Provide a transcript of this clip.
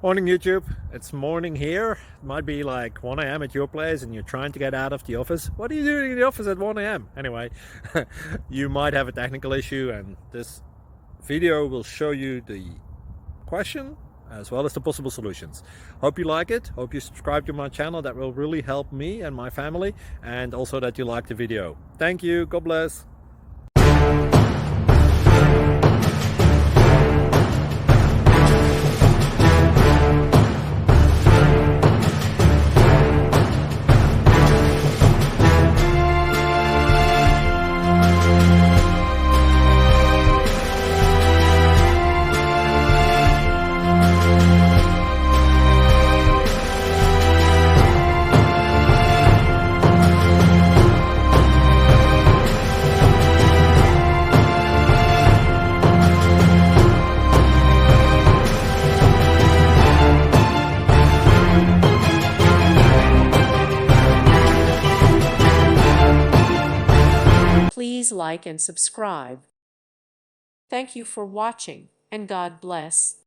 Morning YouTube, it's morning here. It might be like 1 a.m. at your place and you're trying to get out of the office. What are you doing in the office at 1 a.m.? Anyway, you might have a technical issue and this video will show you the question as well as the possible solutions. Hope you like it, hope you subscribe to my channel. That will really help me and my family, and also that you like the video. Thank you, God bless. Please like and subscribe. Thank you for watching, and God bless.